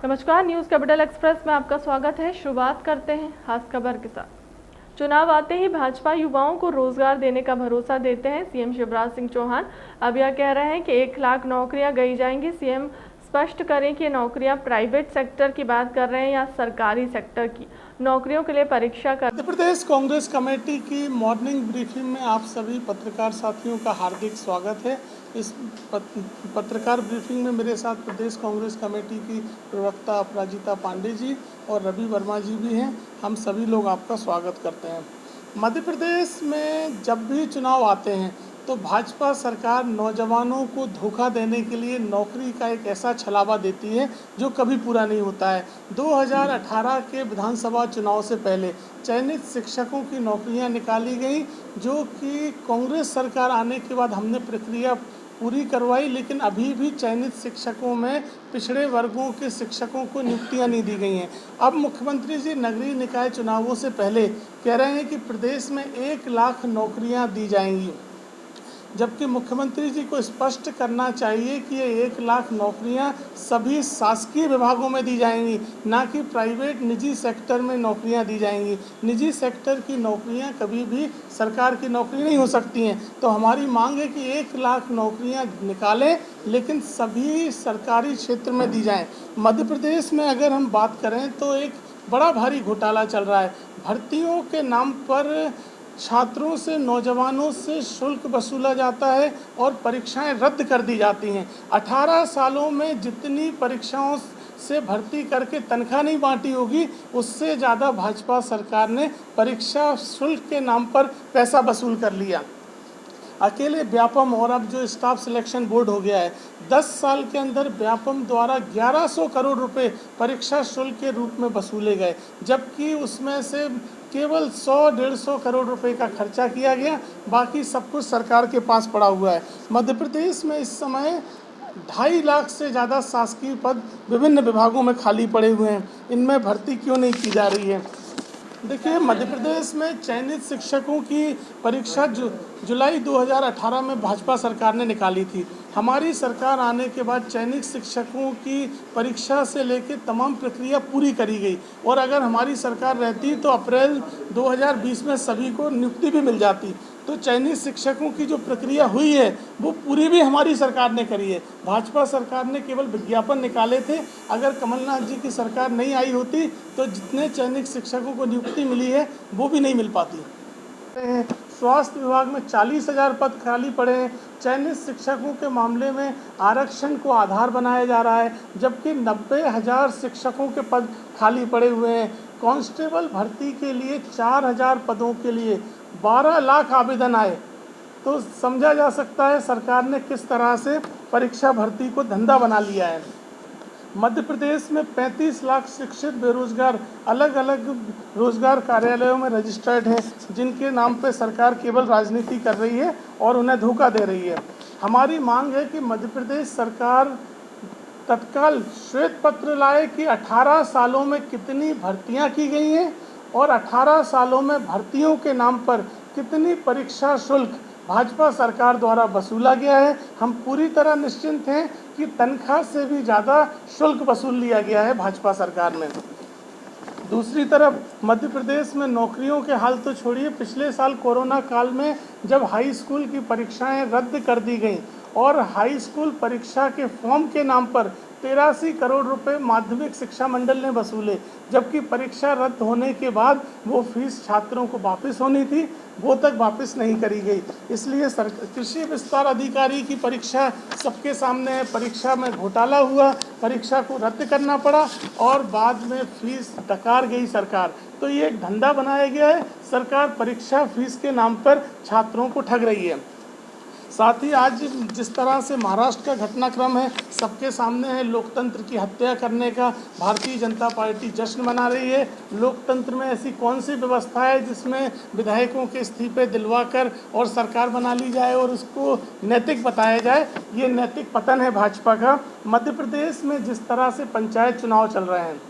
नमस्कार, news capital express में आपका स्वागत है। शुरुआत करते हैं खास खबर के साथ। चुनाव आते ही भाजपा युवाओं को रोजगार देने का भरोसा देते हैं सीएम शिवराज सिंह चौहान। अब यह कह रहे हैं कि 1 लाख नौकरियां गई जाएंगी। सीएम स्पष्ट करें कि नौकरियां प्राइवेट सेक्टर की बात कर रहे हैं या सरकारी सेक्टर की। नौकरियों के लिए परीक्षा कर मध्य प्रदेश कांग्रेस कमेटी की मॉर्निंग ब्रीफिंग में आप सभी पत्रकार साथियों का हार्दिक स्वागत है। इस पत्रकार ब्रीफिंग में मेरे साथ प्रदेश कांग्रेस कमेटी की प्रवक्ता अपराजिता पांडे जी और रवि वर्मा जी भी हैं। हम सभी लोग आपका स्वागत करते हैं। मध्य प्रदेश में जब भी चुनाव आते हैं तो भाजपा सरकार नौजवानों को धोखा देने के लिए नौकरी का एक ऐसा छलावा देती है जो कभी पूरा नहीं होता है। 2018 के विधानसभा चुनाव से पहले चयनित शिक्षकों की नौकरियां निकाली गई, जो कि कांग्रेस सरकार आने के बाद हमने प्रक्रिया पूरी करवाई, लेकिन अभी भी चयनित शिक्षकों में पिछड़े वर्गों के शिक्षकों को नियुक्तियां नहीं दी गई हैं। अब मुख्यमंत्री जी नगरीय निकाय चुनावों से पहले कह रहे हैं कि प्रदेश में 1 लाख नौकरियां दी जाएंगी, जबकि मुख्यमंत्री जी को स्पष्ट करना चाहिए कि ये 1 लाख नौकरियां सभी शासकीय विभागों में दी जाएंगी, ना कि प्राइवेट निजी सेक्टर में नौकरियां दी जाएंगी। निजी सेक्टर की नौकरियां कभी भी सरकार की नौकरी नहीं हो सकती हैं। तो हमारी मांग है कि 1 लाख नौकरियां निकालें, लेकिन सभी सरकारी क्षेत्र में दी जाएं। मध्य प्रदेश में अगर हम बात करें तो एक बड़ा भारी घोटाला चल रहा है। भर्तियों के नाम पर छात्रों से, नौजवानों से शुल्क वसूला जाता है और परीक्षाएं रद्द कर दी जाती हैं। 18 सालों में जितनी परीक्षाओं से भर्ती करके तनख्वाह नहीं बांटी होगी, उससे ज़्यादा भाजपा सरकार ने परीक्षा शुल्क के नाम पर पैसा वसूल कर लिया। अकेले व्यापम और अब जो स्टाफ सिलेक्शन बोर्ड हो गया है, 10 साल के अंदर व्यापम द्वारा 1100 करोड़ रुपए परीक्षा शुल्क के रूप में वसूले गए, जबकि उसमें से केवल 100-150 करोड़ रुपए का खर्चा किया गया। बाकी सब कुछ सरकार के पास पड़ा हुआ है। मध्य प्रदेश में इस समय 2.5 लाख से ज़्यादा शासकीय पद विभिन्न विभागों में खाली पड़े हुए हैं। इनमें भर्ती क्यों नहीं की जा रही है? देखिए, मध्य प्रदेश में चयनित शिक्षकों की परीक्षा जुलाई 2018 में भाजपा सरकार ने निकाली थी। हमारी सरकार आने के बाद चयनित शिक्षकों की परीक्षा से लेकर तमाम प्रक्रिया पूरी करी गई, और अगर हमारी सरकार रहती तो अप्रैल 2020 में सभी को नियुक्ति भी मिल जाती। तो चयनित शिक्षकों की जो प्रक्रिया हुई है वो पूरी भी हमारी सरकार ने करी है। भाजपा सरकार ने केवल विज्ञापन निकाले थे। अगर कमलनाथ जी की सरकार नहीं आई होती तो जितने चयनित शिक्षकों को नियुक्ति मिली है वो भी नहीं मिल पाती। स्वास्थ्य विभाग में 40,000 पद खाली पड़े हैं। चयनित शिक्षकों के मामले में आरक्षण को आधार बनाया जा रहा है, जबकि 90,000 शिक्षकों के पद खाली पड़े हुए हैं। कांस्टेबल भर्ती के लिए 4,000 पदों के लिए 12 लाख आवेदन आए। तो समझा जा सकता है सरकार ने किस तरह से परीक्षा भर्ती को धंधा बना लिया है। मध्य प्रदेश में 35 लाख शिक्षित बेरोजगार अलग अलग रोजगार कार्यालयों में रजिस्टर्ड हैं, जिनके नाम पर सरकार केवल राजनीति कर रही है और उन्हें धोखा दे रही है। हमारी मांग है कि मध्य प्रदेश सरकार तत्काल श्वेत पत्र लाए कि 18 सालों में कितनी भर्तियां की गई हैं और 18 सालों में भर्तियों के नाम पर कितनी परीक्षा शुल्क भाजपा सरकार द्वारा वसूला गया है। हम पूरी तरह निश्चिंत हैं कि तनख्वाह से भी ज़्यादा शुल्क वसूल लिया गया है भाजपा सरकार में। दूसरी तरफ मध्य प्रदेश में नौकरियों के हाल तो छोड़िए, पिछले साल कोरोना काल में जब हाई स्कूल की परीक्षाएं रद्द कर दी गईं और हाई स्कूल परीक्षा के फॉर्म के नाम पर 83 करोड़ रुपए माध्यमिक शिक्षा मंडल ने वसूले, जबकि परीक्षा रद्द होने के बाद वो फीस छात्रों को वापस होनी थी, वो तक वापस नहीं करी गई। इसलिए कृषि विस्तार अधिकारी की परीक्षा सबके सामने है। परीक्षा में घोटाला हुआ, परीक्षा को रद्द करना पड़ा और बाद में फीस डकार गई सरकार। तो ये एक धंधा बनाया गया है। सरकार परीक्षा फीस के नाम पर छात्रों को ठग रही है। साथ ही आज जिस तरह से महाराष्ट्र का घटनाक्रम है सबके सामने है, लोकतंत्र की हत्या करने का भारतीय जनता पार्टी जश्न मना रही है। लोकतंत्र में ऐसी कौन सी व्यवस्था है जिसमें विधायकों के इस्तीफे दिलवाकर और सरकार बना ली जाए और उसको नैतिक बताया जाए? ये नैतिक पतन है भाजपा का। मध्य प्रदेश में जिस तरह से पंचायत चुनाव चल रहे हैं,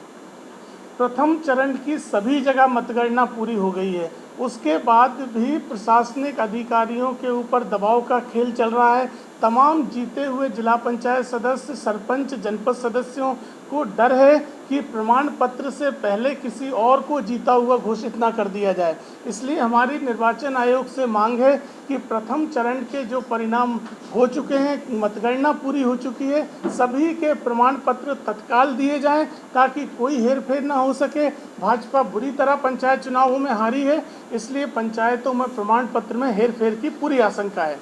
प्रथम चरण की सभी जगह मतगणना पूरी हो गई है, उसके बाद भी प्रशासनिक अधिकारियों के ऊपर दबाव का खेल चल रहा है। तमाम जीते हुए जिला पंचायत सदस्य, सरपंच, जनपद सदस्यों को डर है कि प्रमाण पत्र से पहले किसी और को जीता हुआ घोषित ना कर दिया जाए। इसलिए हमारी निर्वाचन आयोग से मांग है कि प्रथम चरण के जो परिणाम हो चुके हैं, मतगणना पूरी हो चुकी है, सभी के प्रमाण पत्र तत्काल दिए जाएं ताकि कोई हेरफेर ना हो सके। भाजपा बुरी तरह पंचायत चुनावों में हारी है, इसलिए पंचायतों में प्रमाण पत्र में हेरफेर की पूरी आशंका है।